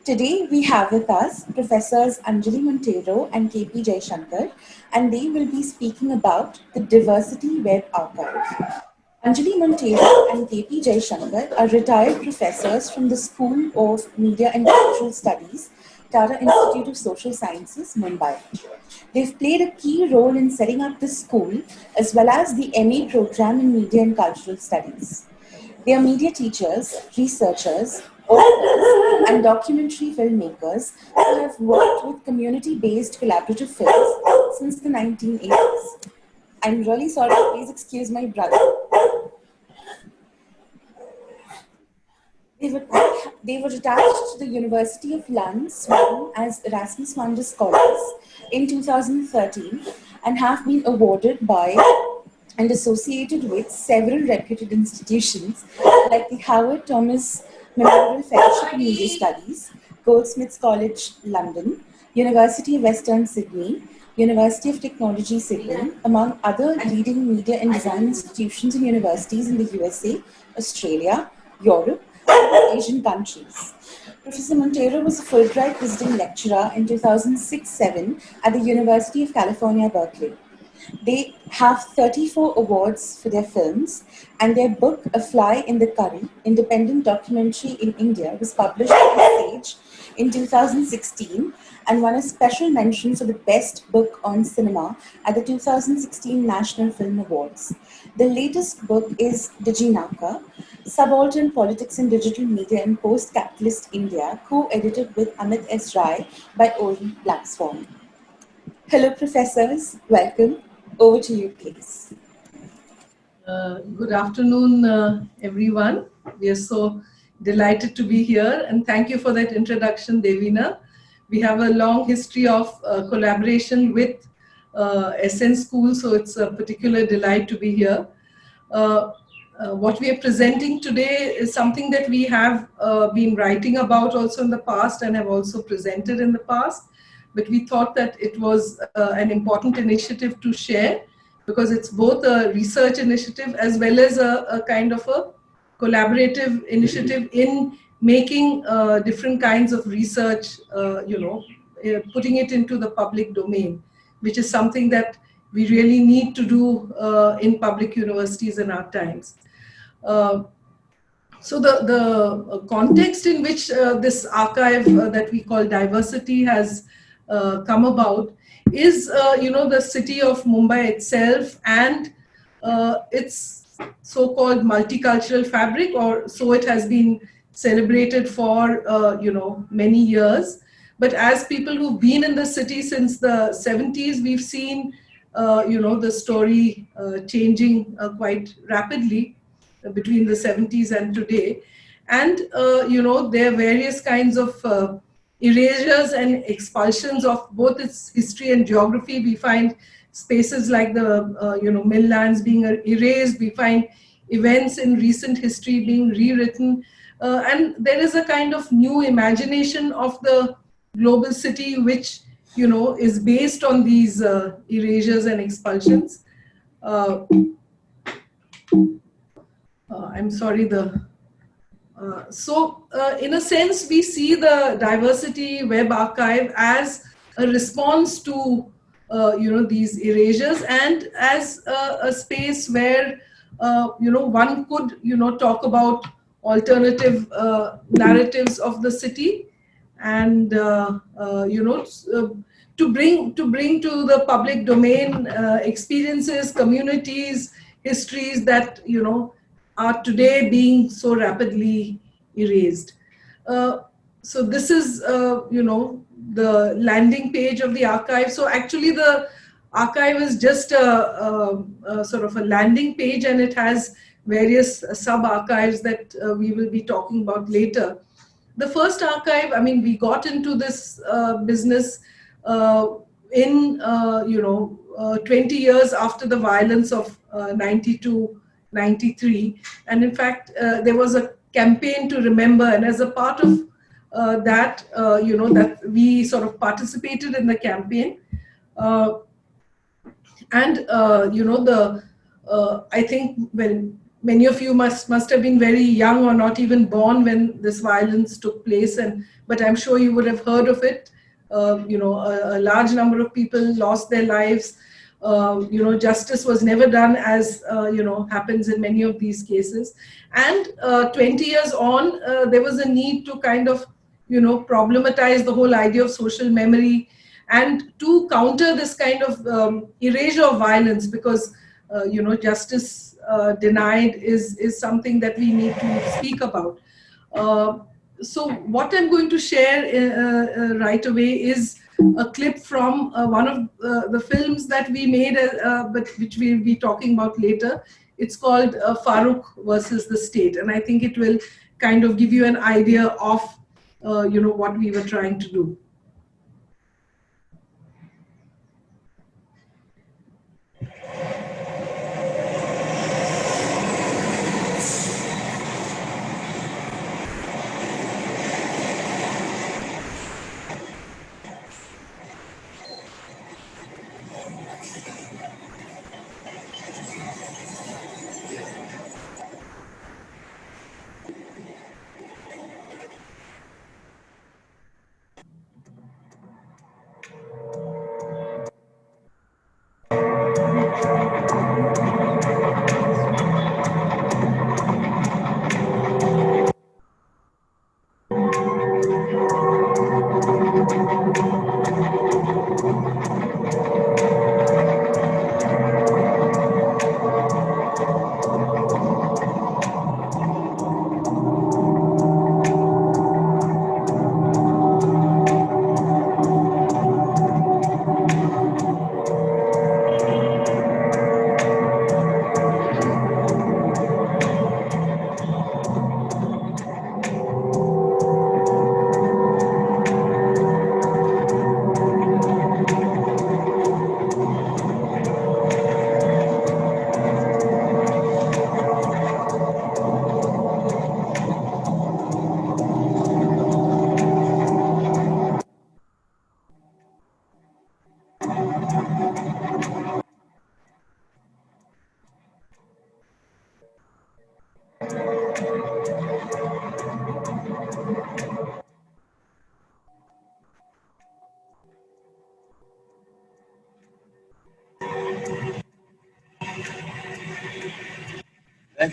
Today we have with us Professors Anjali Montero and KP Jaishankar, and they will be speaking about the Diversity Web Archive. Anjali Montero and KP Jaishankar are retired professors from the School of Media and Cultural Studies, Tata Institute of Social Sciences, Mumbai. They've played a key role in setting up the school as well as the MA program in Media and Cultural Studies. They are media teachers, researchers, authors, and documentary filmmakers who have worked with community based collaborative films since the 1980s. I'm really sorry, please excuse my brother. They were, they were attached to the University of Lund, Sweden as Erasmus Mundus Scholars in 2013 and have been awarded by and associated with several reputed institutions like the Howard Thomas Memorial Fellowship in Media Studies, Goldsmiths College, London, University of Western Sydney, University of Technology, Sydney, among other leading media and design institutions and universities in the USA, Australia, Europe, and Asian countries. Professor Montero was a Fulbright visiting lecturer in 2006-7 at the University of California, Berkeley. They have 34 awards for their films, and their book, A Fly in the Curry, independent documentary in India, was published by Sage in 2016 and won a special mention for the best book on cinema at the 2016 National Film Awards. The latest book is Diginaca, Subaltern Politics in Digital Media in Post-Capitalist India, co-edited with Amit S. Rai by Orient Black Swan. Hello, professors. Welcome. Over to you, please. Good afternoon, everyone. We are so delighted to be here, and thank you for that introduction, Devina. We have a long history of collaboration with SN School, so it's a particular delight to be here. What we are presenting today is something that we have been writing about also in the past and have also presented in the past, but we thought that it was an important initiative to share, because it's both a research initiative as well as a kind of a collaborative initiative in making different kinds of research, putting it into the public domain, which is something that we really need to do in public universities in our times. So the context in which this archive that we call Diversity has come about is, the city of Mumbai itself and its so-called multicultural fabric, or so it has been celebrated for, many years. But as people who've been in the city since the 70s, we've seen, the story changing quite rapidly between the 70s and today. And, there are various kinds of erasures and expulsions of both its history and geography. We find spaces like the, mill lands being erased. We find events in recent history being rewritten. And there is a kind of new imagination of the global city, which, is based on these erasures and expulsions. I'm sorry, in a sense, we see the Diversity Web Archive as a response to, these erasures, and as a space where, one could, talk about alternative narratives of the city, and, to bring to the public domain experiences, communities, histories that, are today being so rapidly erased. So this is, the landing page of the archive. So actually the archive is just a sort of a landing page, and it has various sub-archives that we will be talking about later. The first archive, I mean, we got into this business in, 20 years after the violence of 92, 93. And in fact, there was a campaign to remember, and as a part of that, that we sort of participated in the campaign. I think when many of you must have been very young or not even born when this violence took place, but I'm sure you would have heard of it. A large number of people lost their lives. Justice was never done, as happens in many of these cases. And 20 years on, there was a need to kind of problematize the whole idea of social memory and to counter this kind of erasure of violence, because justice denied is something that we need to speak about. So what I'm going to share right away is a clip from one of the films that we made, but which we'll be talking about later. It's called Farooq versus the State, and I think it will kind of give you an idea of what we were trying to do.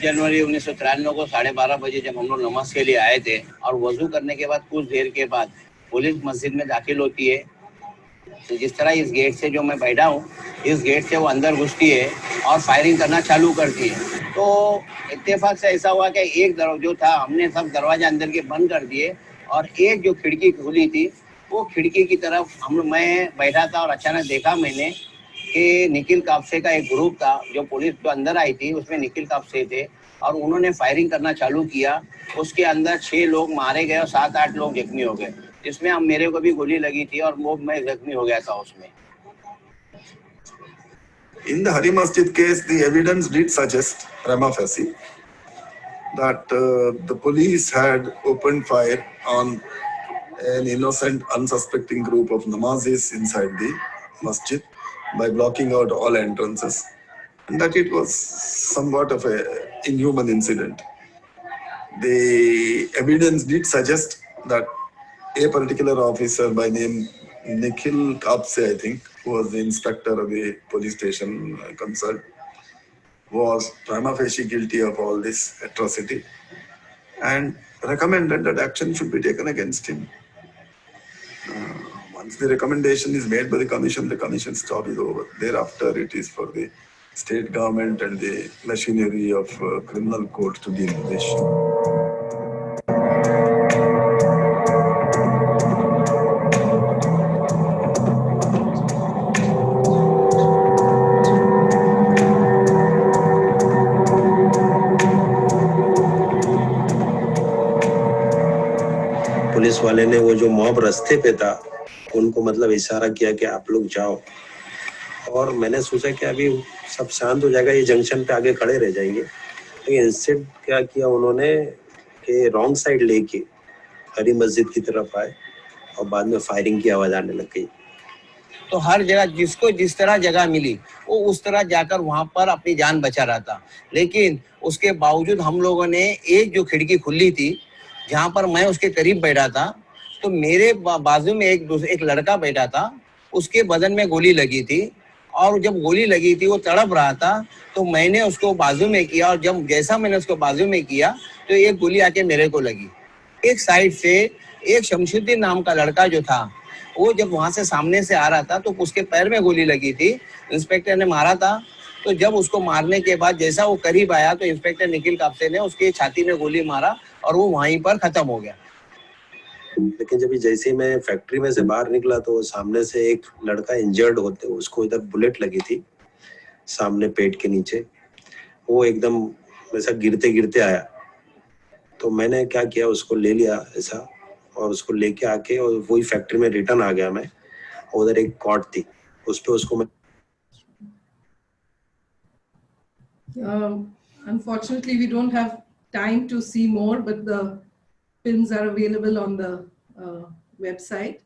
जनवरी 1993 को 12:30 बजे जब हम लोग नमाज के लिए आए थे, और वजू करने के बाद कुछ देर के बाद पुलिस मस्जिद में दाखिल होती है। तो जिस तरह इस गेट से जो मैं बैठा हूँ, इस गेट से वो अंदर घुसती है और फायरिंग करना चालू करती है। तो इत्तेफाक से ऐसा हुआ कि एक जो था, हमने सब दरवाजे अंदर के बंद कर दिए, और एक जो खिड़की खुली थी, वो खिड़की की तरफ मैं बैठा था, और अचानक देखा मैंने कि निखिल कापसे का एक ग्रुप था, जो पुलिस जो अंदर आई थी उसमें निखिल कापसे थे, और उन्होंने फायरिंग करना चालू किया। उसके अंदर 6 लोग मारे गए और 7-8 लोग जख्मी हो गए, जिसमें हम मेरे को भी गोली लगी थी और वो मैं जख्मी हो गया था उसमें। In the Hari Masjid case, the evidence did suggest prima facie that the police had opened fire on an innocent, unsuspecting group of namazis inside the masjid by blocking out all entrances, and that it was somewhat of an inhuman incident. The evidence did suggest that a particular officer by name Nikhil Kapse, I think, who was the inspector of the police station concerned, was prima facie guilty of all this atrocity and recommended that action should be taken against him. Once the recommendation is made by the commission's job is over. Thereafter, it is for the state government and the machinery of criminal court to deal with the issue. Police वाले ने वो जो mob रास्ते पे था, उनको मतलब इशारा किया कि आप लोग जाओ, और मैंने सोचा कि अभी सब शांत हो जाएगा, ये जंक्शन पे आगे खड़े रह जाएंगे। तो इंस्टेड क्या किया उन्होंने कि रॉन्ग साइड लेके हरी मस्जिद की तरफ आए, और बाद में फायरिंग की आवाज़ आने लग गई। तो हर जगह जिसको जिस तरह जगह मिली वो उस तरह जाकर वहां पर अपनी जान बचा रहा था। लेकिन उसके बावजूद हम लोगों ने एक जो खिड़की खुली थी जहां पर मैं उसके करीब बैठा था, तो मेरे बाजू में एक लड़का बैठा था, उसके बदन में गोली लगी थी और जब गोली लगी थी वो तड़प रहा था, तो मैंने उसको बाजू में किया और जब जैसा मैंने उसको बाजू में किया तो एक गोली आके मेरे को लगी। एक साइड से एक शमशुद्दीन नाम का लड़का जो था वो जब वहां से सामने से आ रहा था तो उसके पैर में गोली लगी थी, इंस्पेक्टर ने मारा था। तो जब उसको मारने के बाद जैसा वो करीब आया तो इंस्पेक्टर निखिल कापसे ने उसकी छाती में गोली मारा और वो वहीं पर खत्म हो गया। लेकिन जब जैसे ही मैं फैक्ट्री में से बाहर निकला तो सामने से एक लड़का इंजर्ड होते, उसको इधर बुलेट लगी थी सामने पेट के नीचे, वो एकदम वैसा गिरते गिरते आया। तो मैंने क्या किया, उसको ले लिया ऐसा और उसको लेके आके और वही फैक्ट्री में रिटर्न आ गया मैं। उधर एक कॉट थी, उस पे उसको मैं Unfortunately, we don't have time to see more, but the films are available on the website.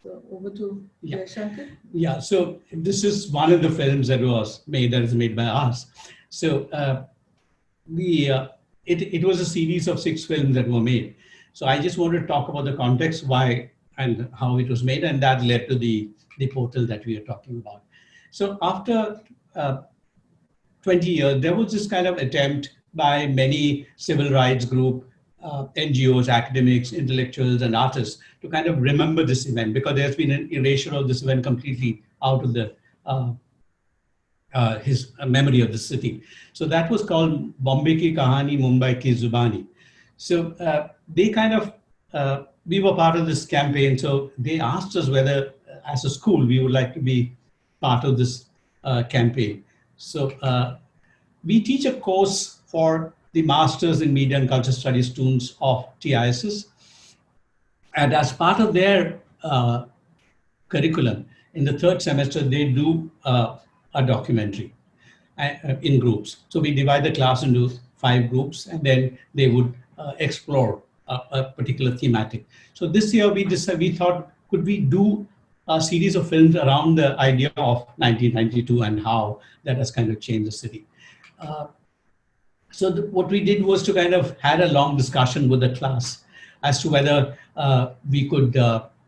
So over to Yeah. Shankar. Yeah, so this is one of the films that is made by us. So it was a series of 6 films that were made. So I just want to talk about the context, why and how it was made, and that led to the portal that we are talking about. So after 20 years, there was this kind of attempt by many civil rights group, NGOs, academics, intellectuals, and artists to kind of remember this event, because there's been an erasure of this event completely out of the his memory of the city. So that was called Bombay Ki Kahani, Mumbai Ki Zubani. So they kind of, we were part of this campaign. So they asked us whether as a school, we would like to be part of this campaign. So we teach a course for the Masters in Media and Culture Studies students of TISS. And as part of their curriculum, in the 3rd semester, they do a documentary in groups. So we divide the class into 5 groups, and then they would explore a particular thematic. So this year we thought, could we do a series of films around the idea of 1992 and how that has kind of changed the city. So what we did was to kind of had a long discussion with the class as to whether we could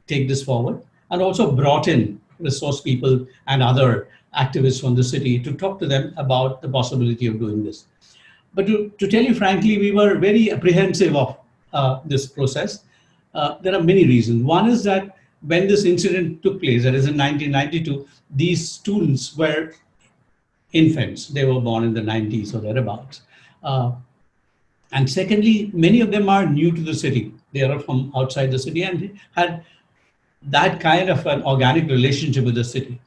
take this forward, and also brought in resource people and other activists from the city to talk to them about the possibility of doing this. But to tell you frankly, we were very apprehensive of this process. There are many reasons. One is that when this incident took place, that is in 1992, these students were infants. They were born in the 90s or thereabouts. And secondly, many of them are new to the city. They are from outside the city and had that kind of an organic relationship with the city.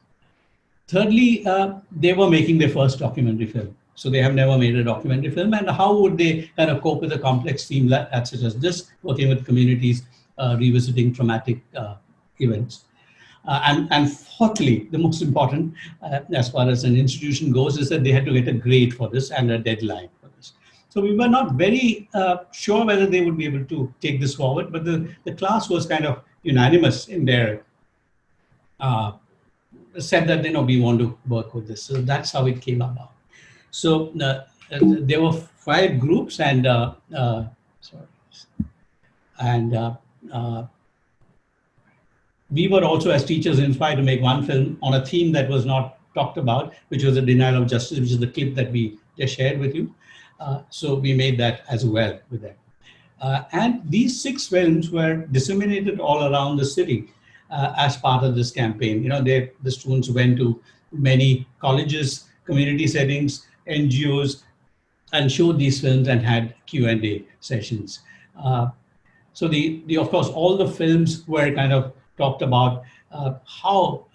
Thirdly, they were making their first documentary film. So they have never made a documentary film. And how would they kind of cope with a complex theme such as this, working with communities, revisiting traumatic events? And fourthly, the most important, as far as an institution goes, is that they had to get a grade for this and a deadline for this. So we were not very sure whether they would be able to take this forward, but the class was kind of unanimous in their said that, we want to work with this. So that's how it came about. So there were 5 groups, and we were also, as teachers, inspired to make one film on a theme that was not talked about, which was the denial of justice, which is the clip that we just shared with you. So we made that as well with them. And these 6 films were disseminated all around the city as part of this campaign. The students went to many colleges, community settings, NGOs, and showed these films and had Q&A sessions. So of course, all the films were kind of talked about how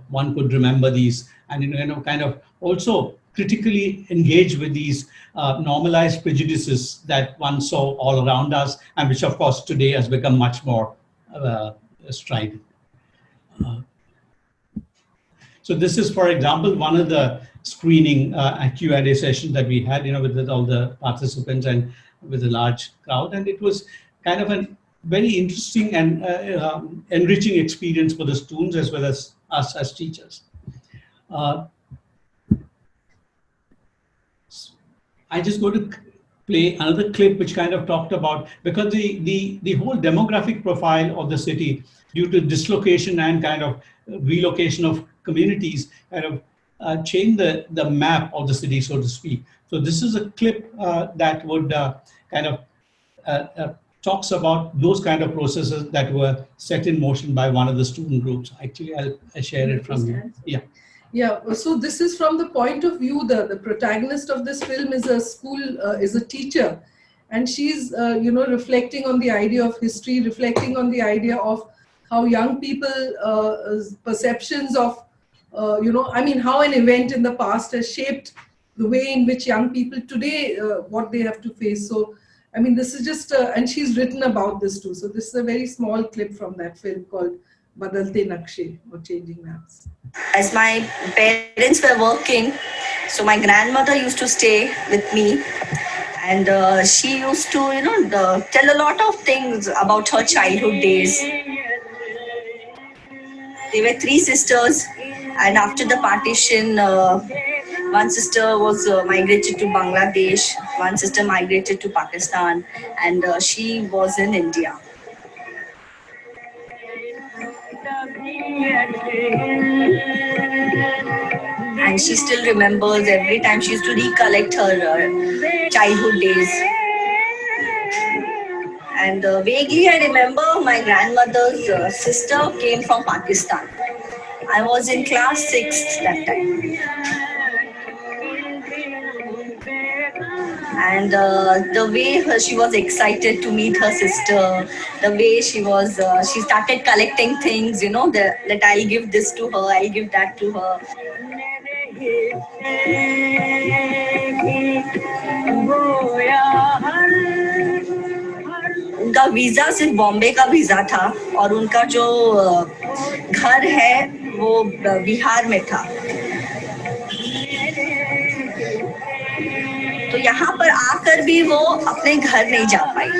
one could remember these, and kind of also critically engage with these normalized prejudices that one saw all around us, and which of course today has become much more strident. So this is, for example, one of the screening Q&A sessions that we had, with all the participants and with a large crowd, and it was kind of very interesting and enriching experience for the students as well as us as teachers. I just go to play another clip which kind of talked about, because the whole demographic profile of the city, due to dislocation and kind of relocation of communities, kind of changed the map of the city, so to speak. So this is a clip that would kind of talks about those kind of processes that were set in motion by one of the student groups. Actually, I'll share it from you. Yeah. Yeah, so this is from the point of view, the protagonist of this film is a teacher, and she's, reflecting on the idea of history, reflecting on the idea of how young people, perceptions of, how an event in the past has shaped the way in which young people today, what they have to face. So, I mean, this is just, and she's written about this too. So this is a very small clip from that film called Badalte Nakshe, or Changing Maps. As my parents were working, so my grandmother used to stay with me, and she used to, tell a lot of things about her childhood days. There were 3 sisters, and after the partition, one sister was migrated to Bangladesh, one sister migrated to Pakistan, and she was in India. And she still remembers every time she used to recollect her childhood days. And vaguely I remember my grandmother's sister came from Pakistan. I was in class 6th that time. And the way she was excited to meet her sister, the way she started collecting things, that I'll give this to her, I'll give that to her. उनका visa सिर्फ बॉम्बे का visa था, और उनका जो घर है वो बिहार में था. तो यहाँ पर आकर भी वो अपने घर नहीं जा पाई.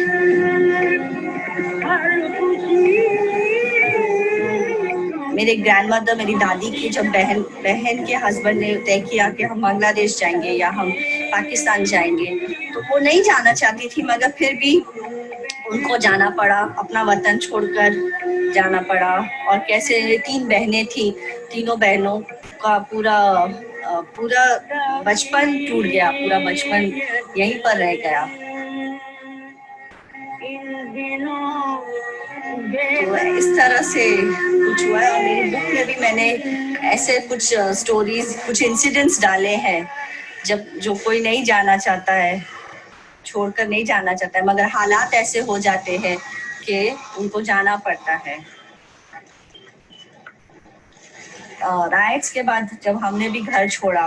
मेरे ग्रैंडमदर, मेरी दादी की जब बहन के हस्बैंड ने तय किया कि हम बांग्लादेश जाएंगे या हम पाकिस्तान जाएंगे, तो वो नहीं जाना चाहती थी, मगर फिर भी उनको जाना पड़ा, अपना वतन छोड़कर जाना पड़ा. और कैसे 3 बहनें थी, तीनों बहनों का पूरा बचपन टूट गया, पूरा बचपन यहीं पर रह गया. तो इस तरह से कुछ हुआ है. और मेरी बुक में भी मैंने ऐसे कुछ स्टोरीज, कुछ इंसिडेंट्स डाले हैं, जो कोई नहीं जाना चाहता है, छोड़कर नहीं जाना चाहता है, मगर हालात ऐसे हो जाते हैं कि उनको जाना पड़ता है. राइट्स के बाद जब हमने भी घर छोड़ा,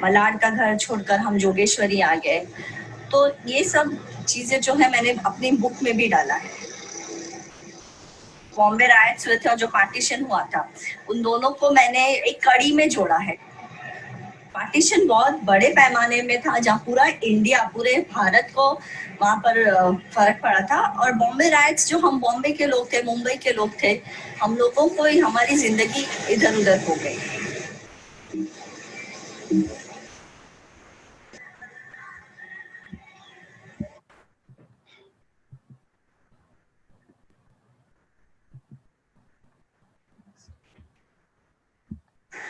मलाड का घर छोड़कर हम जोगेश्वरी आ गए, तो ये सब चीजें जो है मैंने अपनी बुक में भी डाला है. बॉम्बे राइट्स हुए थे और जो पार्टीशन हुआ था, उन दोनों को मैंने एक कड़ी में जोड़ा है. पार्टीशन बहुत बड़े पैमाने में था, जहाँ पूरा इंडिया, पूरे भारत को वहाँ पर फर्क पड़ा था. और बॉम्बे राइट्स, जो हम बॉम्बे के लोग थे, मुंबई के लोग थे, हम लोगों को हमारी जिंदगी इधर उधर हो गई.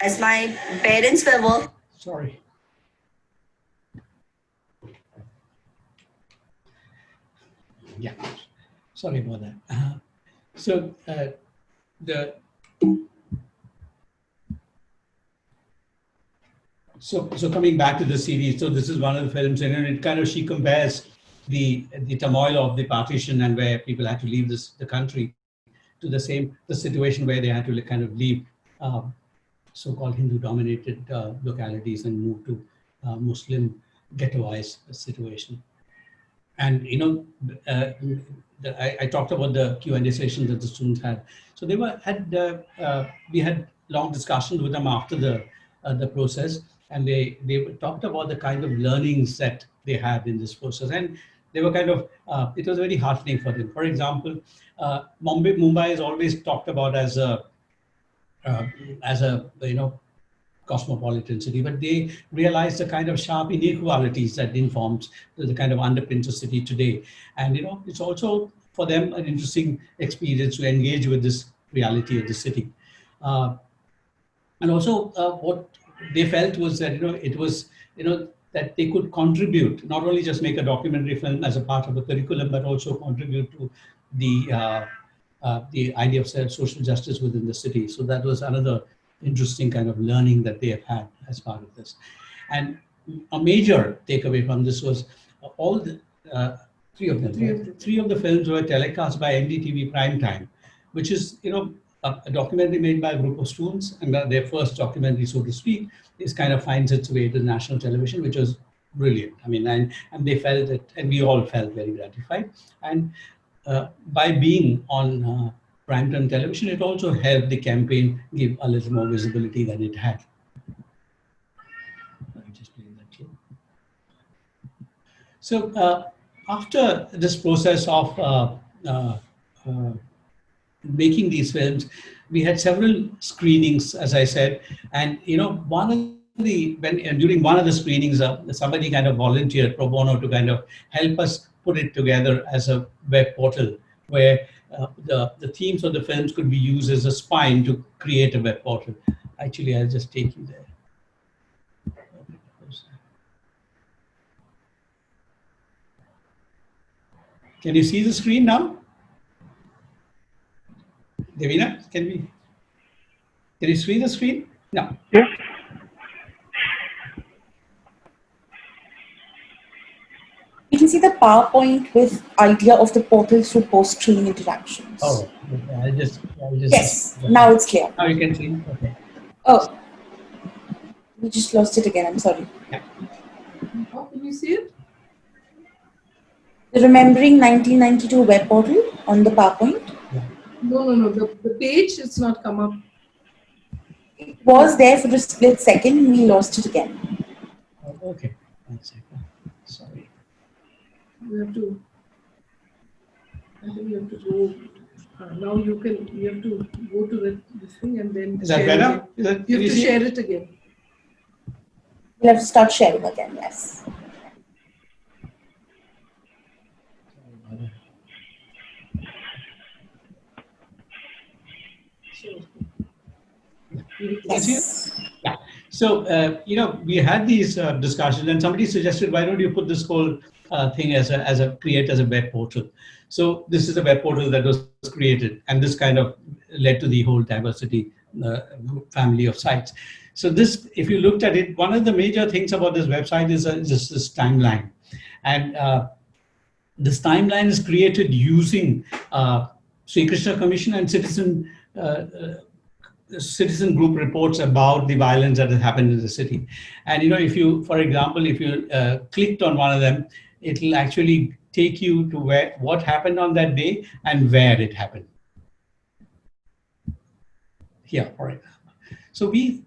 As my parents were working. Sorry. Yeah, sorry about that. So coming back to the series, so this is one of the films, and it kind of, she compares the turmoil of the partition and where people had to leave the country to the situation where they had to kind of leave so-called Hindu-dominated localities and move to Muslim ghettoized situation. And I talked about the Q&A sessions that the students had. So we had long discussions with them after the process, and they talked about the kind of learnings that they had in this process. And they were kind of, it was very heartening for them. For example, Mumbai is always talked about as a cosmopolitan city, but they realized the kind of sharp inequalities that informs the kind of underpins of city today. And it's also for them an interesting experience to engage with this reality of the city. And also what they felt was that it was that they could contribute, not only just make a documentary film as a part of a curriculum, but also contribute to the idea of social justice within the city. So that was another interesting kind of learning that they have had as part of this. And a major takeaway from this was all the three of the films were telecast by NDTV Primetime, which is a documentary made by a group of students, and their first documentary, so to speak, is kind of finds its way to national television, which was brilliant. I mean, and they felt it, and we all felt very gratified. And by being on primetime television, it also helped the campaign give a little more visibility than it had. Let me just play that here. So after this process of making these films, we had several screenings, as I said, and during one of the screenings, somebody kind of volunteered pro bono to kind of help us put it together as a web portal where the themes of the films could be used as a spine to create a web portal. Actually, I'll just take you there. Can you see the screen now? Devina, can you see the screen? No. Yeah. You can see the PowerPoint with idea of the portal through post-screening interactions. Oh, okay. I'll just. Yes, now it's clear. Now you can see. Okay. Oh, we just lost it again. I'm sorry. Yeah. How can you see it? The Remembering 1992 web portal on the PowerPoint. No. The page, it's not come up. It was there for a split second. We lost it again. Oh, okay. 1 second. Sorry. I think you have to go. Now you have to go to this thing and then. Is that better? You have to share it again. We'll have to start sharing again. Yes. Yes. Yeah. So, we had these discussions, and somebody suggested, why don't you put this whole thing create as a web portal? So this is a web portal that was created, and this kind of led to the whole diversity family of sites. So this, if you looked at it, one of the major things about this website is just this timeline. And this timeline is created using Sri Krishna Commission and citizen group reports about the violence that has happened in the city. And if you, for example, if you clicked on one of them, it will actually take you to what happened on that day and where it happened. Here, for example. So we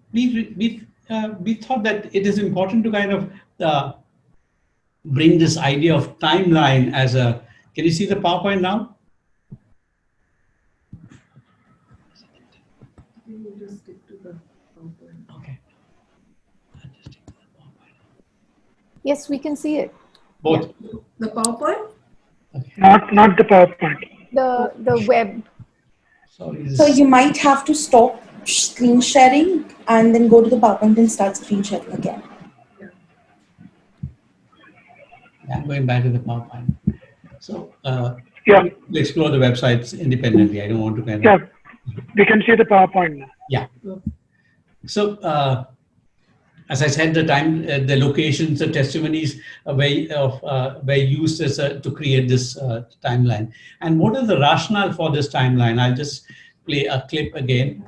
thought that it is important to kind of bring this idea of timeline as a. Can you see the PowerPoint now? Okay. Yes, we can see it. Both. Yeah. The PowerPoint? Okay. Not the PowerPoint. The web. Sorry. So you might have to stop screen sharing and then go to the PowerPoint and start screen sharing again. I'm going back to the PowerPoint. So Yeah. we'll explore the websites independently. I don't want to kind of. Yeah. We can see the PowerPoint now. Yeah. So as I said, the locations, the testimonies were used as to create this timeline. And what is the rationale for this timeline? I'll just play a clip again,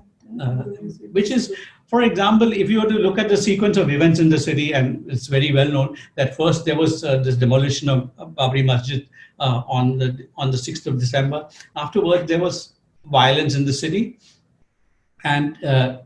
which is, for example, if you were to look at the sequence of events in the city, and it's very well known that first there was this demolition of Babri Masjid on the 6th of December. Afterwards, there was violence in the city. And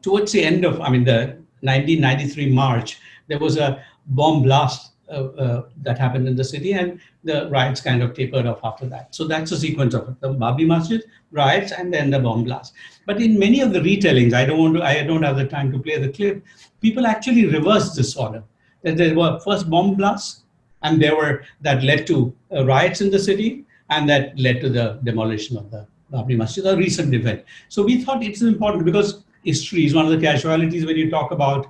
towards the end of, the 1993 March, there was a bomb blast that happened in the city, and the riots kind of tapered off after that. So that's the sequence of it: the Babri Masjid, riots, and then the bomb blast. But in many of the retellings, I don't have the time to play the clip. People actually reversed this order. That there were first bomb blasts, and that led to riots in the city, and that led to the demolition of the Babri Masjid, a recent event. So we thought it's important because history is one of the casualties when you talk about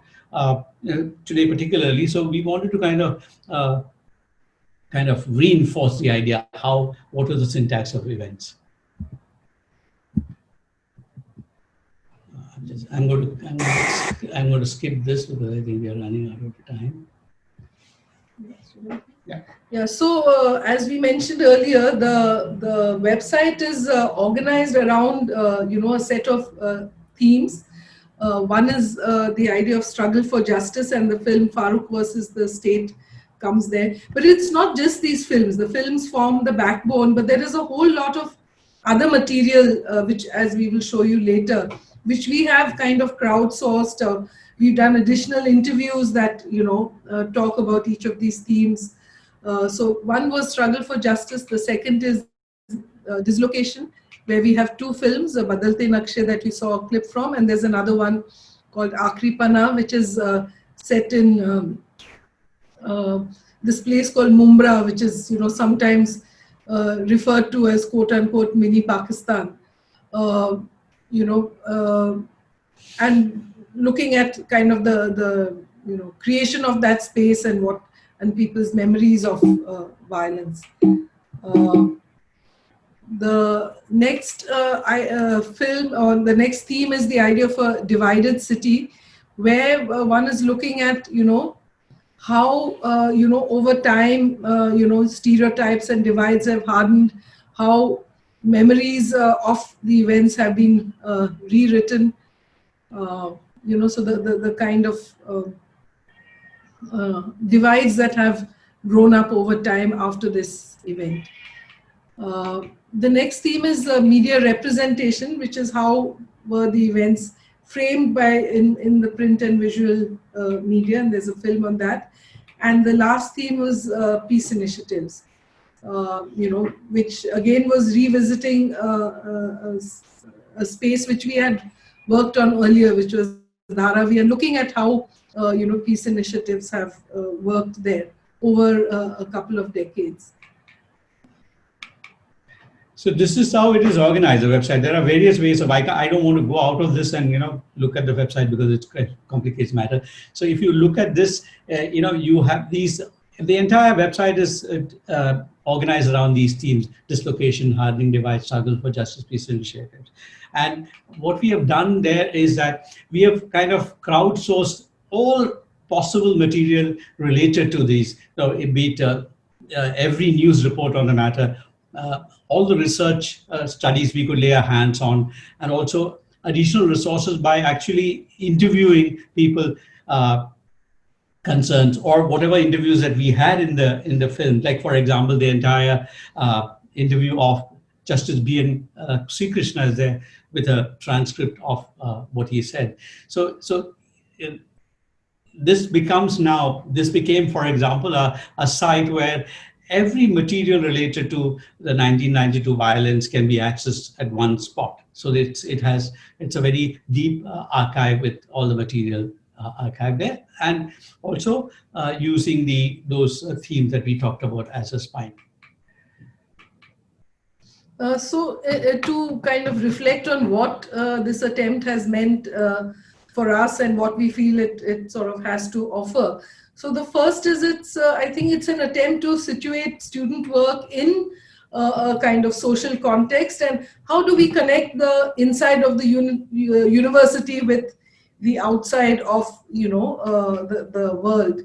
today particularly. So we wanted to kind of reinforce the idea what was the syntax of events. I'm going to skip this because I think we are running out of time. Yeah. So as we mentioned earlier, the website is organized around a set of themes. One is the idea of struggle for justice, and the film Farooq versus the State comes there. But it's not just these films. The films form the backbone, but there is a whole lot of other material, which, as we will show you later, which we have kind of crowdsourced. We've done additional interviews that talk about each of these themes. So one was struggle for justice. The second is dislocation, where we have two films, Badalte Nakshe that we saw a clip from, and there's another one called Aakhri Pana, which is set in this place called Mumbra, which is sometimes referred to as quote unquote mini Pakistan. And looking at kind of the creation of that space and people's memories of violence. The next film or the next theme is the idea of a divided city, where one is looking at how over time stereotypes and divides have hardened, how memories of the events have been rewritten. So the kind of divides that have grown up over time after this event. The next theme is media representation, which is how were the events framed in the print and visual media, and there's a film on that. And the last theme was peace initiatives, which again was revisiting a space which we had worked on earlier, which was Dharavi, and looking at how peace initiatives have worked there over a couple of decades. So this is how it is organized, the website. There are various ways of, I don't want to go out of this and, look at the website because it complicates matter. So if you look at this, you have the entire website is organized around these themes: dislocation, hardening, divide, struggle for justice, peace initiatives. And what we have done there is that we have kind of crowdsourced all possible material related to these, be it every news report on the matter, all the research studies we could lay our hands on, and also additional resources by actually interviewing people concerned, or whatever interviews that we had in the film. Like, for example, the entire interview of Justice B.N. Sri Krishna is there with a transcript of what he said. So this became, for example, a site where every material related to the 1992 violence can be accessed at one spot. So it's a very deep archive with all the material archived there, and also using those themes that we talked about as a spine. So to kind of reflect on what this attempt has meant for us and what we feel it sort of has to offer. So the first is I think it's an attempt to situate student work in a kind of social context, and how do we connect the inside of the university with the outside of the world.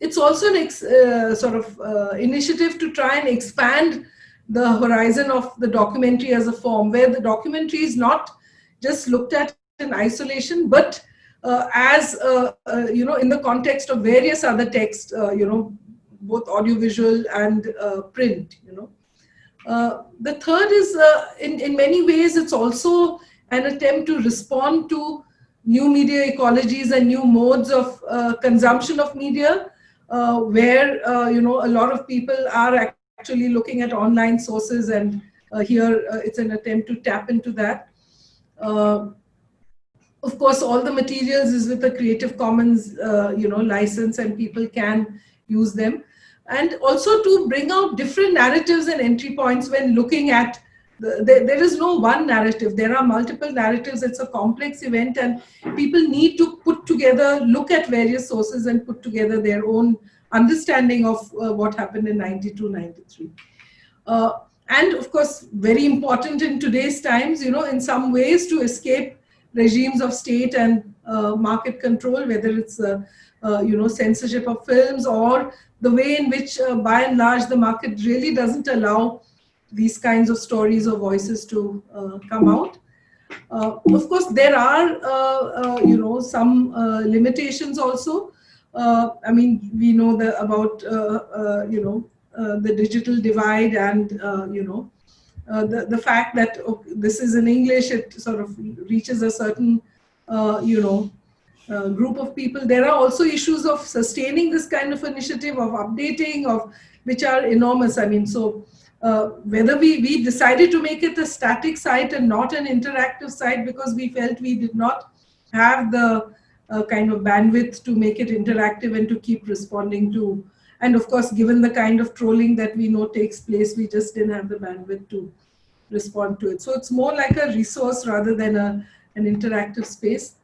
It's also an initiative to try and expand the horizon of the documentary as a form, where the documentary is not just looked at in isolation, but as in the context of various other texts, both audiovisual and print. The third is in many ways it's also an attempt to respond to new media ecologies and new modes of consumption of media, where a lot of people are actually looking at online sources, and here it's an attempt to tap into that. Of course, all the materials is with a Creative Commons license, and people can use them. And also to bring out different narratives and entry points when looking at there is no one narrative. There are multiple narratives. It's a complex event, and people need to put together, look at various sources and put together their own understanding of what happened in 92, 93. And of course, very important in today's times, in some ways to escape regimes of state and market control, whether it's censorship of films, or the way in which by and large the market really doesn't allow these kinds of stories or voices to come out. Of course, there are some limitations also. I mean, we know about the digital divide, and the fact that this is in English, it sort of reaches a certain group of people. There are also issues of sustaining this kind of initiative, of updating, which are enormous. I mean, so whether we decided to make it a static site and not an interactive site because we felt we did not have the kind of bandwidth to make it interactive and to keep responding to. And of course, given the kind of trolling that we know takes place, we just didn't have the bandwidth to respond to it. So it's more like a resource rather than an interactive space.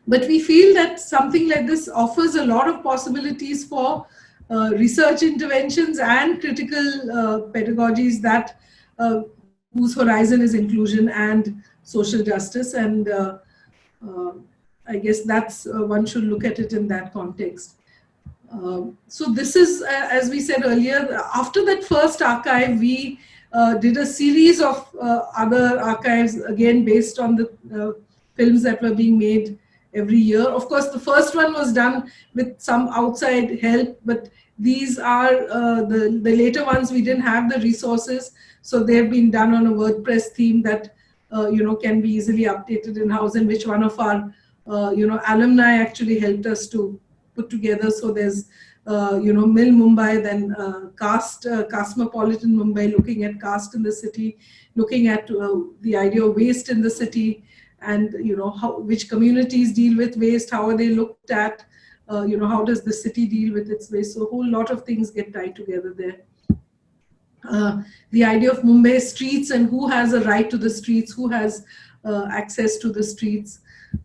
But we feel that something like this offers a lot of possibilities for research interventions and critical pedagogies that whose horizon is inclusion and social justice. And I guess that's one should look at it in that context. So this is, as we said earlier, after that first archive, we did a series of other archives, again based on the films that were being made every year. Of course, the first one was done with some outside help, but these are the later ones. We didn't have the resources, so they've been done on a WordPress theme that can be easily updated in-house, and which one of our alumni actually helped us to put together. So there's Mill Mumbai, then caste, Cosmopolitan Mumbai, looking at caste in the city, looking at the idea of waste in the city, and which communities deal with waste, how are they looked at, how does the city deal with its waste. So a whole lot of things get tied together there. The idea of Mumbai streets and who has a right to the streets, who has access to the streets.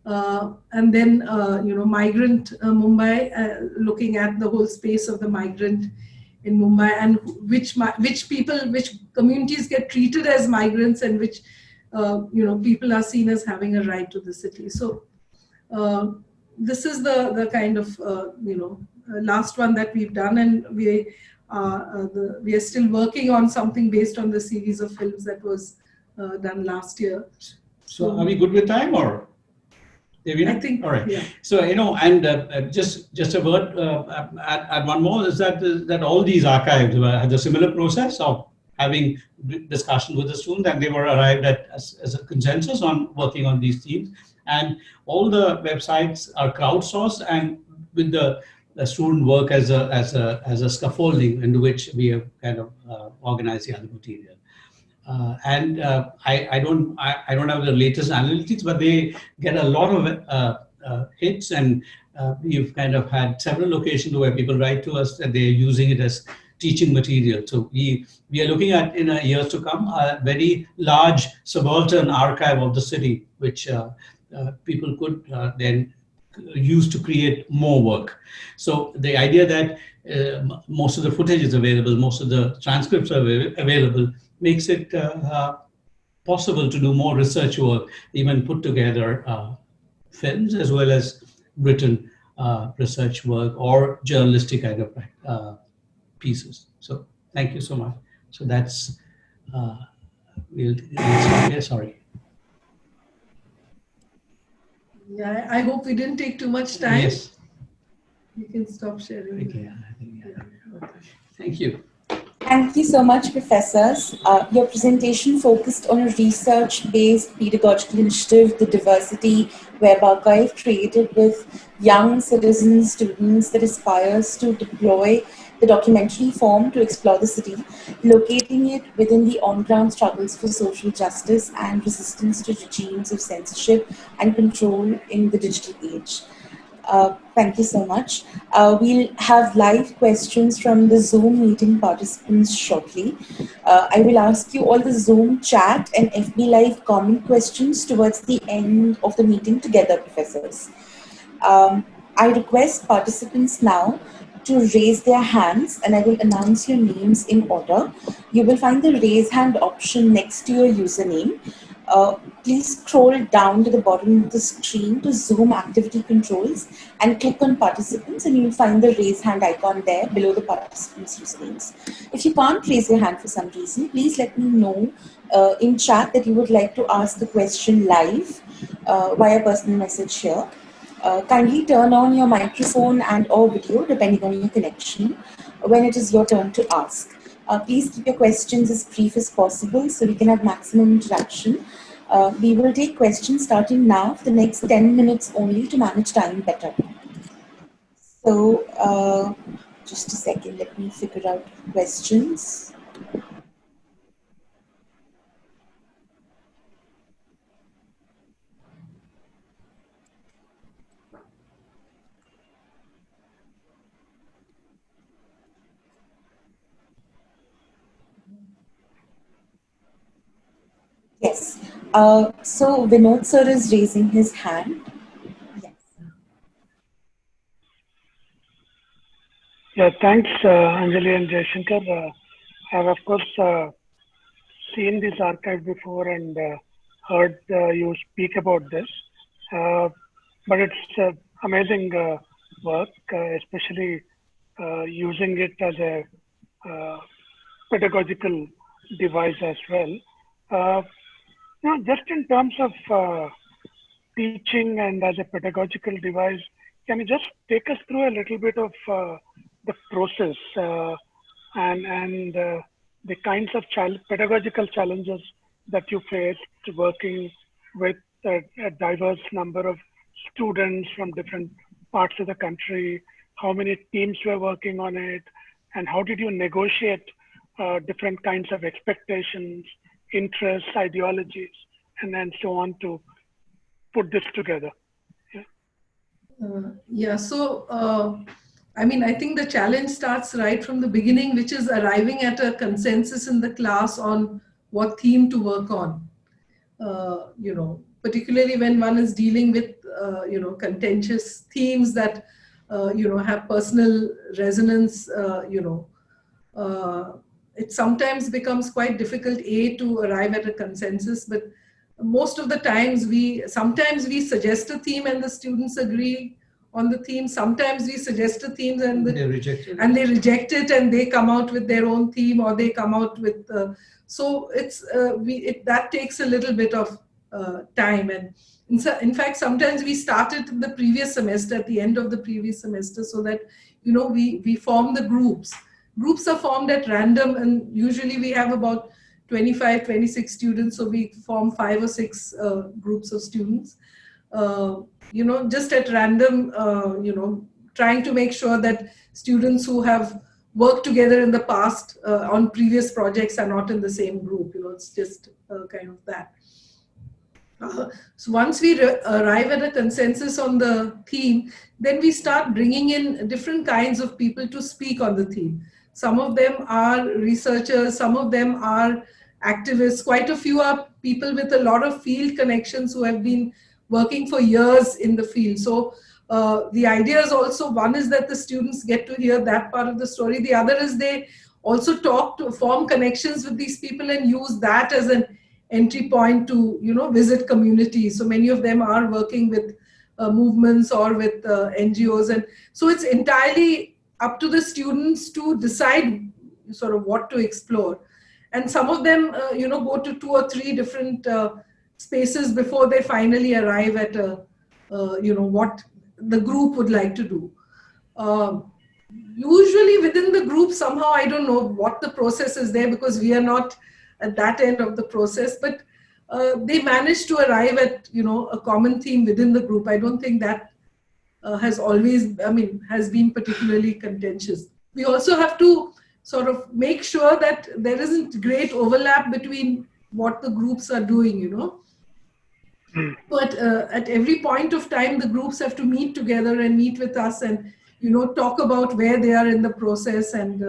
And then, migrant Mumbai, looking at the whole space of the migrant in Mumbai, and which communities get treated as migrants, and which, people are seen as having a right to the city. So this is the kind of, last one that we've done, and we are still working on something based on the series of films that was done last year. So are we good with time, or? I think, all right. Yeah. So, and just a word, add one more, is that all these archives had a similar process of having discussion with the students, and they were arrived at as a consensus on working on these themes. And all the websites are crowdsourced, and with the student work as a scaffolding into which we have kind of organized the other material. I don't have the latest analytics, but they get a lot of hits, and we've kind of had several locations where people write to us that they're using it as teaching material. So we are looking at, in years to come, a very large subaltern archive of the city, which people could then use to create more work. So the idea that most of the footage is available, most of the transcripts are available, makes it possible to do more research work, even put together films as well as written research work or journalistic kind of pieces. So thank you so much. So that's, we'll stop here, sorry. Yeah, I hope we didn't take too much time. Yes. You can stop sharing. Okay, I think, yeah. Thank you. Thank Thank you so much, professors. Your presentation focused on a research-based pedagogical initiative, the Diversity Web Archive, created with young citizen students that aspires to deploy the documentary form to explore the city, locating it within the on-ground struggles for social justice and resistance to regimes of censorship and control in the digital age. Thank you so much. We'll have live questions from the Zoom meeting participants shortly. I will ask you all the Zoom chat and FB Live comment questions towards the end of the meeting together, professors. I request participants now to raise their hands and I will announce your names in order. You will find the raise hand option next to your username. Please scroll down to the bottom of the screen to Zoom activity controls and click on participants and you'll find the raise hand icon there below the participants' usernames. If you can't raise your hand for some reason, please let me know in chat that you would like to ask the question live via personal message here. Kindly turn on your microphone and or video depending on your connection when it is your turn to ask. Please keep your questions as brief as possible so we can have maximum interaction. We will take questions starting now for the next 10 minutes only to manage time better. So just a second, let me figure out questions. Yes. So Vinod sir is raising his hand. Yes. Yeah, thanks, Anjali and Jaishankar. I have, of course, seen this archive before and heard you speak about this. But it's amazing work, especially using it as a pedagogical device as well. Just in terms of teaching and as a pedagogical device, can you just take us through a little bit of the process and the kinds of pedagogical challenges that you faced working with a diverse number of students from different parts of the country? How many teams were working on it? And how did you negotiate different kinds of expectations, interests, ideologies, and then so on to put this together? I think the challenge starts right from the beginning, which is arriving at a consensus in the class on what theme to work on. Particularly when one is dealing with, contentious themes that, have personal resonance, it sometimes becomes quite difficult, to arrive at a consensus, but most of the times sometimes we suggest a theme and the students agree on the theme. Sometimes we suggest a theme and they reject it. And they reject it and they come out with their own theme, or they come out with, so it's, that takes a little bit of time. And in fact, sometimes we started the previous semester, at the end of the previous semester, so that, we form the groups. Groups are formed at random, and usually we have about 25, 26 students, so we form 5 or 6 groups of students, just at random, trying to make sure that students who have worked together in the past on previous projects are not in the same group. It's just kind of that. So once we arrive at a consensus on the theme, then we start bringing in different kinds of people to speak on the theme. Some of them are researchers, some of them are activists, quite a few are people with a lot of field connections who have been working for years in the field. So the idea is also, one is that the students get to hear that part of the story. The other is they also form connections with these people and use that as an entry point to, visit communities. So many of them are working with movements or with NGOs. And so it's entirely up to the students to decide sort of what to explore. And some of them, go to 2 or 3 different spaces before they finally arrive at what the group would like to do. usually within the group, somehow, I don't know what the process is there because we are not at that end of the process, but they managed to arrive at, a common theme within the group. I don't think that has always, has been particularly contentious. We also have to sort of make sure that there isn't great overlap between what the groups are doing. But at every point of time, the groups have to meet together and meet with us and, talk about where they are in the process. And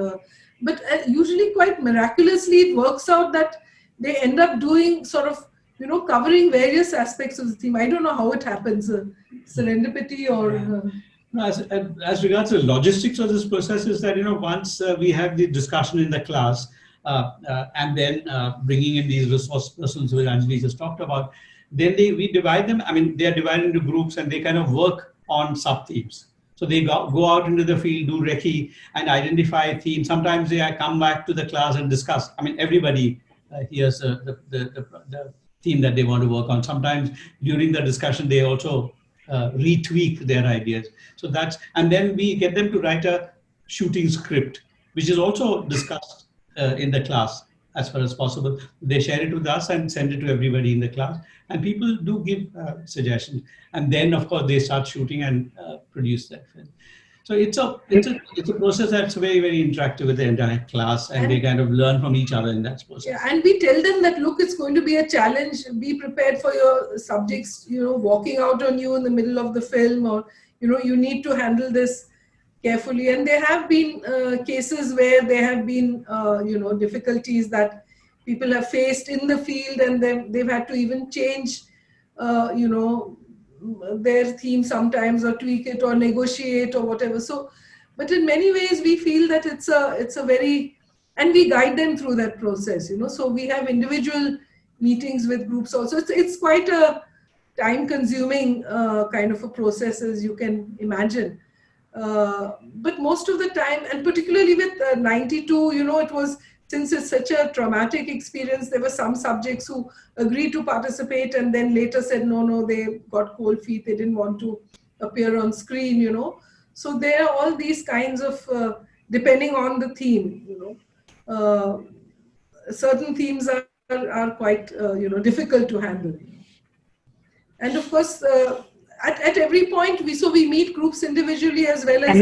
but usually quite miraculously, it works out that they end up doing sort of, covering various aspects of the theme. I don't know how it happens, serendipity or... No, as regards to the logistics of this process is that, once we have the discussion in the class and then bringing in these resource persons which Anjali just talked about, then we divide them. They are divided into groups and they kind of work on sub-themes. So they go out into the field, do recce and identify themes. Sometimes they come back to the class and discuss. Everybody hears the theme that they want to work on. Sometimes during the discussion, they also retweak their ideas. So and then we get them to write a shooting script, which is also discussed in the class as far as possible. They share it with us and send it to everybody in the class. And people do give suggestions. And then, of course, they start shooting and produce that film. So it's a process that's very, very interactive with the entire class, and they kind of learn from each other in that process. Yeah, and we tell them that, look, it's going to be a challenge. Be prepared for your subjects, walking out on you in the middle of the film, or, you need to handle this carefully. And there have been cases where there have been, difficulties that people have faced in the field, and they've had to even change, their theme sometimes, or tweak it, or negotiate, or whatever. So, but in many ways, we feel that it's a very, and we guide them through that process. So we have individual meetings with groups also. It's quite a time-consuming kind of a process, as you can imagine. But most of the time, and particularly with 92, it was, since it's such a traumatic experience, there were some subjects who agreed to participate and then later said, no, they got cold feet, they didn't want to appear on screen, So there are all these kinds of, depending on the theme, certain themes are quite, difficult to handle. And of course, at every point, we meet groups individually as well as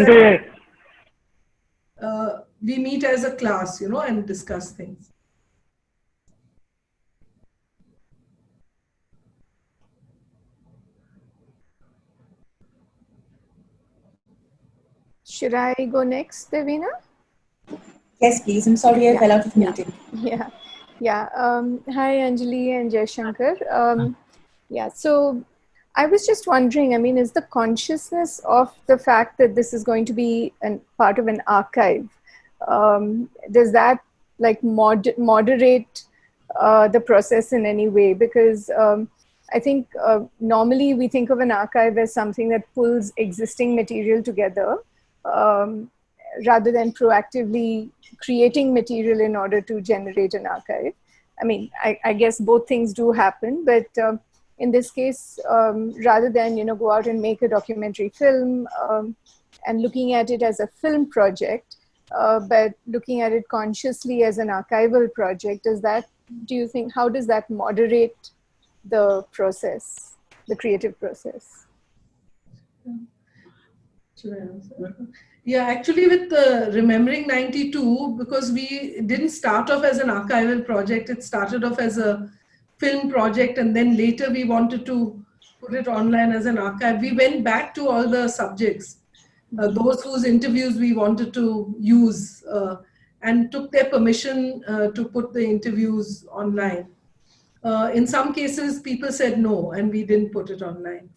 we meet as a class, and discuss things. Should I go next, Devina? Yes, please. I'm sorry I fell out of the meeting. Yeah. Hi, Anjali and Jaishankar. So I was just wondering, is the consciousness of the fact that this is going to be part of an archive, does that moderate the process in any way? Because I think normally we think of an archive as something that pulls existing material together rather than proactively creating material in order to generate an archive. I guess both things do happen, but in this case, rather than go out and make a documentary film and looking at it as a film project, but looking at it consciously as an archival project, how does that moderate the process, the creative process? Yeah, actually with Remembering 92, because we didn't start off as an archival project, it started off as a film project, and then later we wanted to put it online as an archive. We went back to all the subjects, those whose interviews we wanted to use, and took their permission to put the interviews online. In some cases, people said no, and we didn't put it online.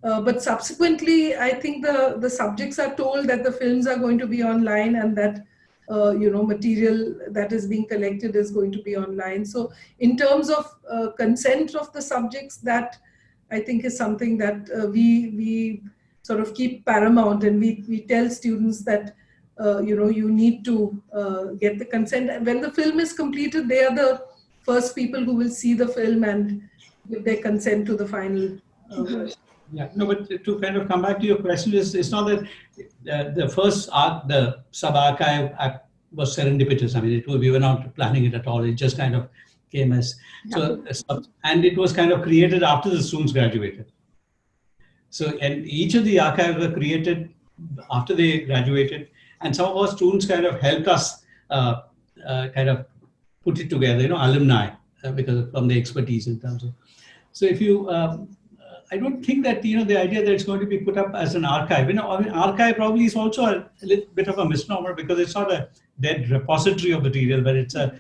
But subsequently, I think the subjects are told that the films are going to be online, and that material that is being collected is going to be online. So in terms of consent of the subjects, that I think is something that we sort of keep paramount, and we tell students that you need to get the consent. And when the film is completed, they are the first people who will see the film and give their consent to the final Yeah, no, but to kind of come back to your question, it's not that the first the sub-archive was serendipitous. I mean, we were not planning it at all. It just kind of came as, so, and it was kind of created after the students graduated. So, and each of the archives were created after they graduated, and some of our students kind of helped us kind of put it together, alumni, because from the expertise in terms of. So if you, I don't think that, the idea that it's going to be put up as an archive, I mean, archive probably is also a little bit of a misnomer, because it's not a dead repository of material, but it's a,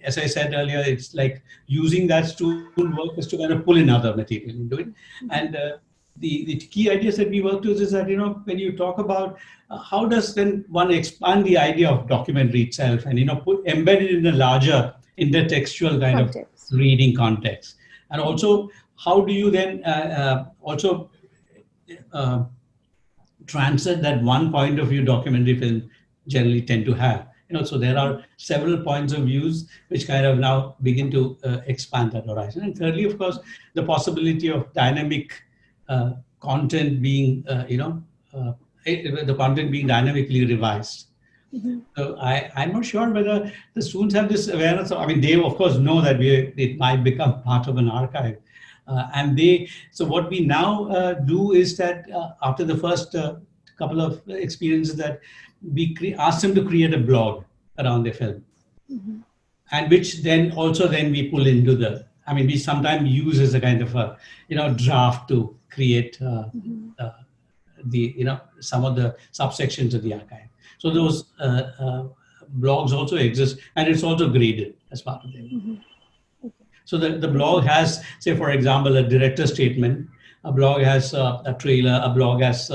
as I said earlier, it's like using that student work is to kind of pull in other material into it. And the key ideas that we worked with is that, when you talk about how does then one expand the idea of documentary itself and, embed it in a larger intertextual kind of reading context. And also, how do you then also translate that one point of view documentary film generally tend to have? So there are several points of views which kind of now begin to expand that horizon. And thirdly, of course, the possibility of dynamic content being, the content being dynamically revised. So I'm not sure whether the students have this awareness. I mean, they of course know that it might become part of an archive. So what we now do is that after the first couple of experiences, that we ask them to create a blog around their film, and which then we pull into we sometimes use as a kind of a draft to create some of the subsections of the archive. So those blogs also exist, and it's also graded as part of them. So the blog has, say, for example, a director's statement. A blog has a trailer. A blog has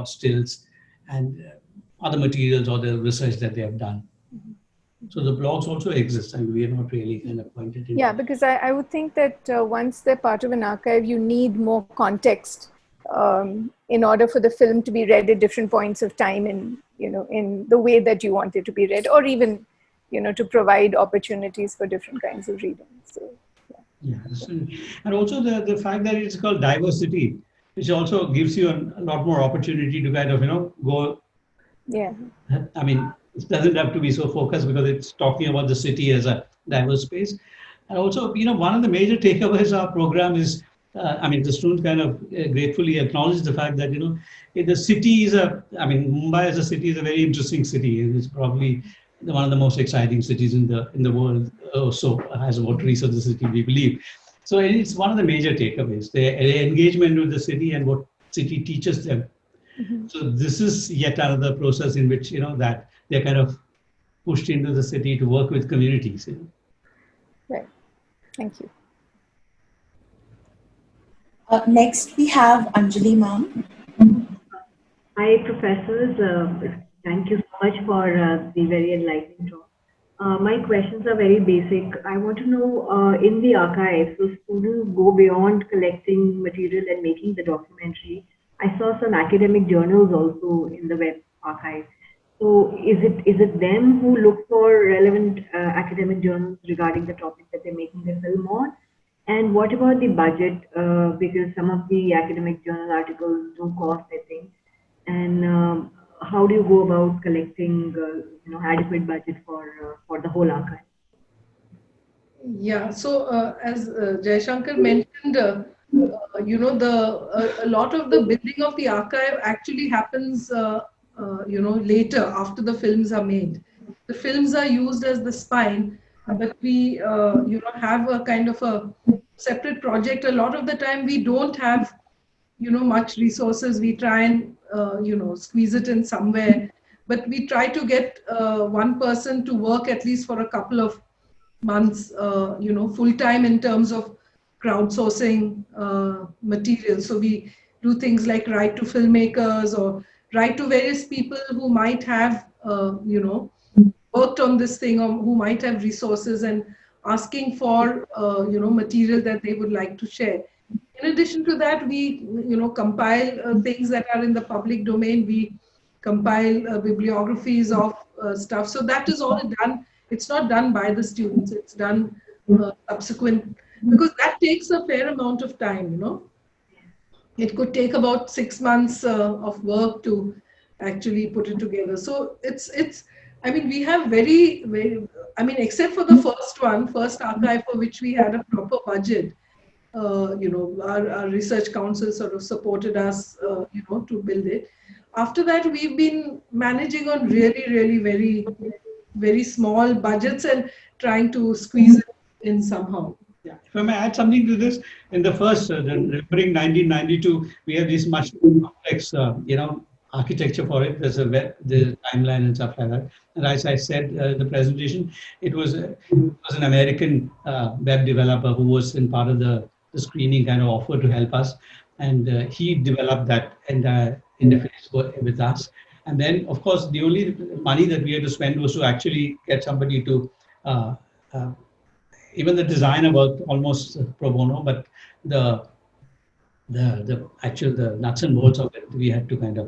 stills and other materials or the research that they have done. So the blogs also exist, and we are not really kind of pointed in. Yeah, because I would think that once they're part of an archive, you need more context in order for the film to be read at different points of time in the way that you want it to be read, or even to provide opportunities for different kinds of reading. So, and also the fact that it's called diversity, which also gives you a lot more opportunity to kind of go. Yeah. I mean, it doesn't have to be so focused, because it's talking about the city as a diverse space. And also, one of the major takeaways of our program is, the students kind of gratefully acknowledge the fact that, the city is Mumbai as a city is a very interesting city. It's probably one of the most exciting cities in the world, so as votaries of the city, we believe. So it's one of the major takeaways, the engagement with the city and what city teaches them. So this is yet another process in which, that they're kind of pushed into the city to work with communities. Right. Thank you. Next, we have Anjali ma'am. Hi, professors. Thank you so much for the very enlightening talk. My questions are very basic. I want to know, in the archive, so students go beyond collecting material and making the documentary. I saw some academic journals also in the web archive. So is it them who look for relevant academic journals regarding the topic that they're making the film on? And what about the budget? Because some of the academic journal articles do cost, I think. And how do you go about collecting, adequate budget for the whole archive? Yeah. So as Jaishankar mentioned, a lot of the building of the archive actually happens, later after the films are made. The films are used as the spine, but we, have a kind of a separate project. A lot of the time we don't have, much resources. We try and, squeeze it in somewhere, but we try to get one person to work at least for a couple of months, full time in terms of crowdsourcing material. So we do things like write to filmmakers or write to various people who might have, worked on this thing, or who might have resources, and asking for, material that they would like to share. In addition to that, we, compile things that are in the public domain. We compile bibliographies of stuff. So that is all done. It's not done by the students. It's done subsequent. because that takes a fair amount of time, you know. It could take about 6 months of work to actually put it together. So it's I mean, we have very, I mean, except for the first archive for which we had a proper budget, you know, our research council sort of supported us, you know, to build it. After that, we've been managing on really very small budgets and trying to squeeze it in somehow. Yeah. If I may add something to this, in the first, remembering 1992, we have this much complex, you know, architecture for it. There's the timeline and stuff like that. And as I said, the presentation, it was an American web developer who was in part of the screening, kind of offered to help us, and he developed that entire interface with us. And then, of course, the only money that we had to spend was to actually get somebody to. Even the designer worked almost pro bono, but the actual the nuts and bolts of it, we had to kind of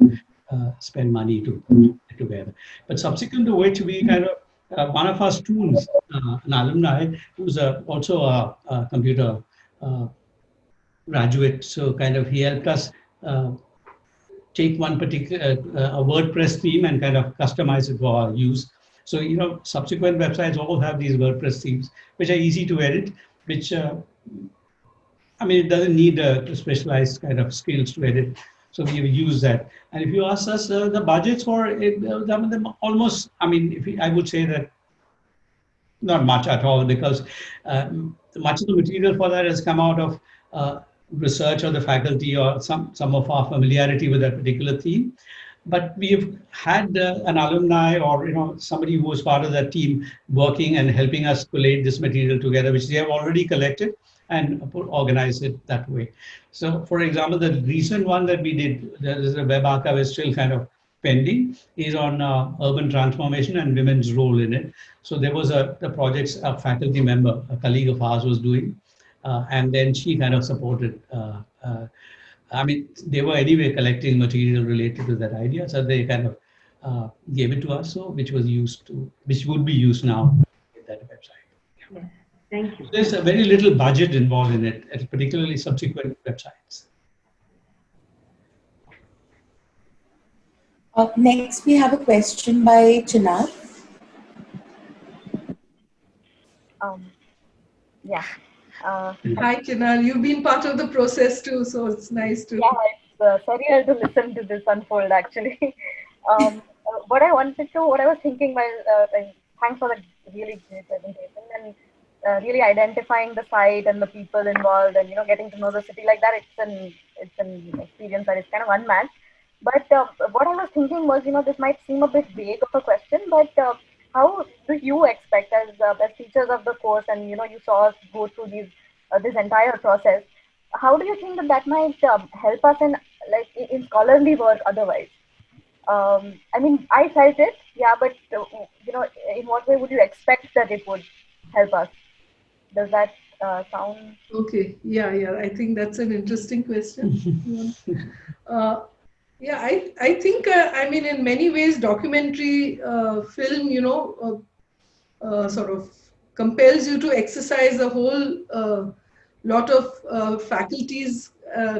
spend money to put it together. But subsequent to which, we kind of one of our students, an alumni, who's also a computer graduate, so kind of he helped us take one particular a WordPress theme and kind of customize it for our use. So, you know, subsequent websites all have these WordPress themes, which are easy to edit, which, I mean, it doesn't need specialized kind of skills to edit. So we use that. And if you ask us the budgets for it, almost, I mean, I would say that not much at all, because much of the material for that has come out of research of the faculty or some of our familiarity with that particular theme. But we've had an alumni or, you know, somebody who was part of that team working and helping us collate this material together, which they have already collected and organized it that way. So, for example, the recent one that we did, there is a web archive is still kind of pending, is on urban transformation and women's role in it. So there was the project's a faculty member, a colleague of ours was doing, and then she kind of supported. I mean, they were anyway collecting material related to that idea, so they kind of gave it to us, so which would be used now in that website. Yeah. Thank you. There's a very little budget involved in it, particularly subsequent websites. Next, we have a question by Chinar. Yeah. Hi, Chinar. You've been part of the process too, so it's nice to. Yeah, it's surreal to listen to this unfold, actually. What I was thinking while, thanks for the really great presentation and really identifying the site and the people involved and, you know, getting to know the city like that. It's an experience that is kind of unmatched. But what I was thinking was, you know, this might seem a bit vague of a question, but how do you expect as teachers of the course, and, you know, you saw us go through this entire process, how do you think that might help us in scholarly work otherwise? I mean, I felt it, yeah, but, you know, in what way would you expect that it would help us? Does that sound? Okay, yeah, I think that's an interesting question. Yeah, I think, I mean, in many ways, documentary film, you know, sort of compels you to exercise a whole lot of faculties,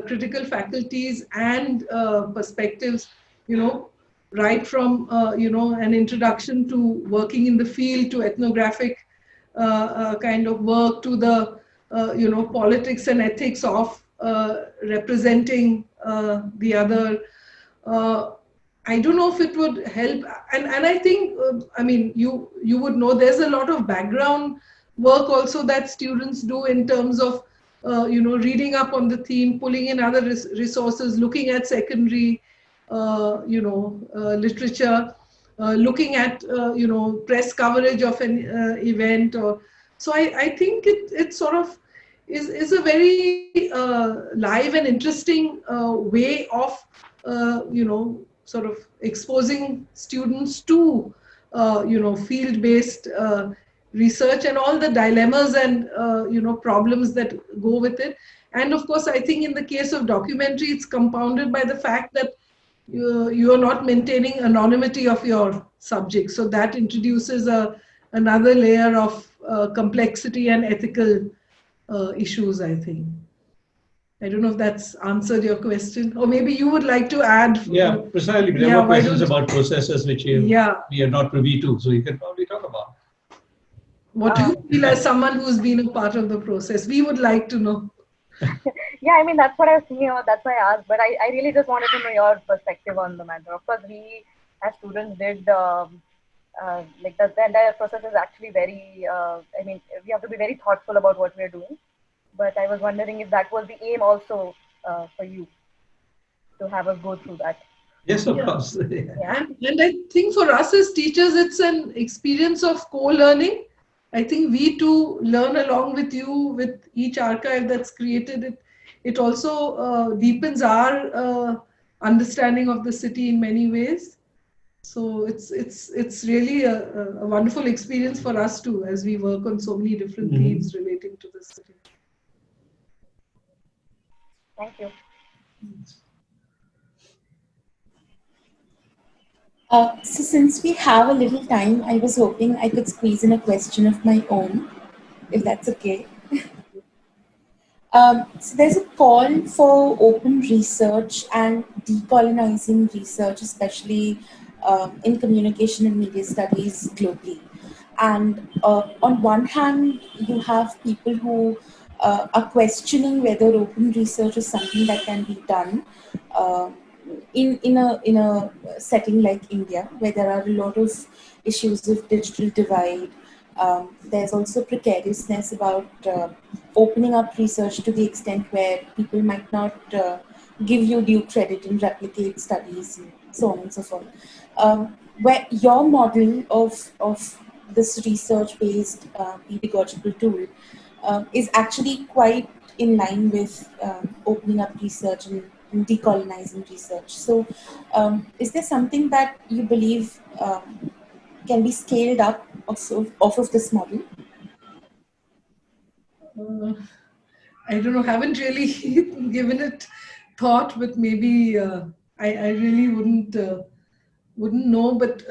critical faculties and perspectives, you know, right from, you know, an introduction to working in the field, to ethnographic kind of work, to the, you know, politics and ethics of representing the other. I don't know if it would help, and I think, I mean, you would know there's a lot of background work also that students do in terms of, you know, reading up on the theme, pulling in other resources, looking at secondary, you know, literature, looking at, you know, press coverage of an event. So I think it sort of is a very live and interesting way of, you know, sort of exposing students to, you know, field-based research and all the dilemmas and, you know, problems that go with it. And of course, I think in the case of documentary, it's compounded by the fact that you are not maintaining anonymity of your subject. So that introduces another layer of complexity and ethical issues, I think. I don't know if that's answered your question, or maybe you would like to add. Yeah, precisely. There were questions about processes which we are not privy to, so you can probably talk about. What do you feel as someone who's been a part of the process? We would like to know. Yeah, I mean, that's what I was thinking about. That's why I asked. But I really just wanted to know your perspective on the matter. Of course, we as students did, like the entire process is actually very, I mean, we have to be very thoughtful about what we're doing. But I was wondering if that was the aim also for you, to have us go through that. Yes, of course. Yeah. And I think for us as teachers, it's an experience of co-learning. I think we too learn along with you with each archive that's created. It also deepens our understanding of the city in many ways. So it's really a wonderful experience for us too, as we work on so many different themes relating to the city. Thank you. So since we have a little time, I was hoping I could squeeze in a question of my own, if that's okay. So there's a call for open research and decolonizing research, especially in communication and media studies globally. And on one hand, you have people who are questioning whether open research is something that can be done in a setting like India, where there are a lot of issues of digital divide. There's also precariousness about opening up research to the extent where people might not give you due credit and replicate studies and so on and so forth. Where your model of this research-based pedagogical tool is actually quite in line with opening up research and decolonizing research. So is there something that you believe can be scaled up off of this model? I don't know, haven't really given it thought, but maybe I really wouldn't know. But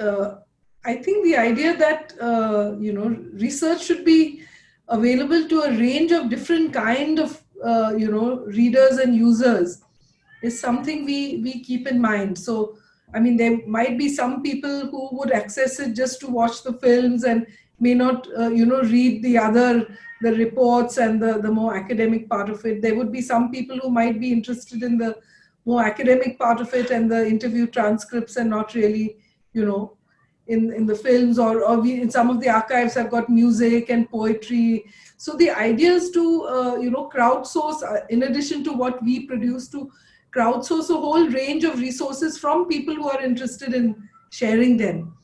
I think the idea that research should be available to a range of different kind of readers and users is something we keep in mind. So I mean, there might be some people who would access it just to watch the films and may not read the reports and the more academic part of it. There would be some people who might be interested in the more academic part of it and the interview transcripts, and not really in the films, or we in some of the archives have got music and poetry. So the idea is to crowdsource, in addition to what we produce, to crowdsource a whole range of resources from people who are interested in sharing them,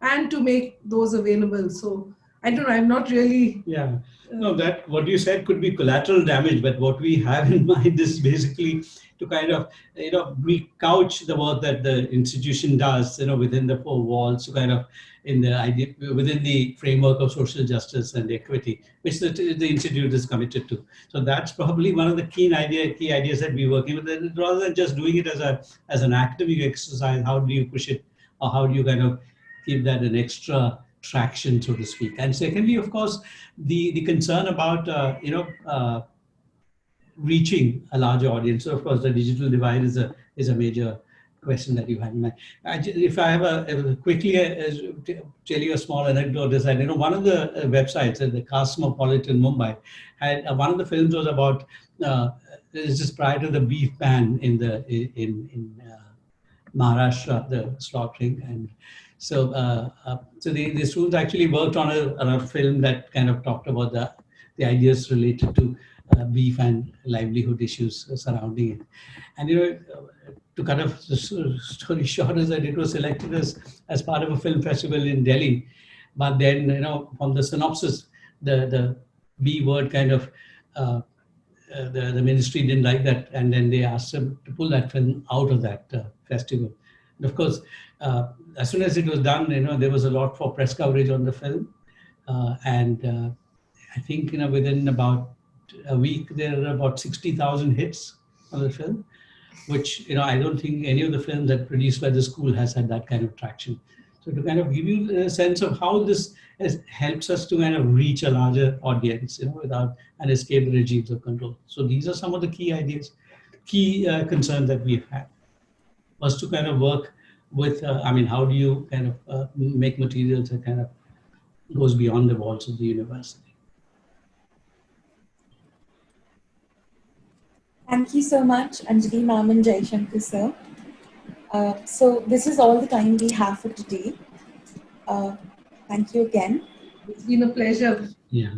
and to make those available. So I don't know, I'm not really... Yeah, no, that what you said could be collateral damage, but what we have in mind is basically to kind of, recouch the work that the institution does, within the four walls, to kind of in the idea, within the framework of social justice and equity, which the institute is committed to. So that's probably one of the key ideas that we're working with, rather than just doing it as an academic exercise. How do you push it, or how do you kind of give that an extra traction, so to speak? And secondly, of course, the concern about reaching a larger audience. So of course, the digital divide is a major question that you had in mind. If I have quickly tell you a small anecdote, is that one of the websites at the Cosmopolitan Mumbai had one of the films was about this is prior to the beef ban in Maharashtra, the slaughtering, and so the students actually worked on a film that kind of talked about the ideas related to beef and livelihood issues surrounding it. And to kind of the story short is that it was selected as part of a film festival in Delhi, but then from the synopsis, the B word kind of the ministry didn't like that, and then they asked them to pull that film out of that festival. And of course, as soon as it was done, there was a lot for press coverage on the film, and I think within about a week there are about 60,000 hits on the film, which I don't think any of the films that produced by the school has had that kind of traction. So to kind of give you a sense of how this helps us to kind of reach a larger audience, without and escape the regimes of control. So these are some of the key ideas, key concerns that we've had. Was to kind of work with, how do you kind of make materials that kind of goes beyond the walls of the university? Thank you so much, Anjali ma'am and Jaishankar sir. So this is all the time we have for today. Thank you again. It's been a pleasure. Yeah.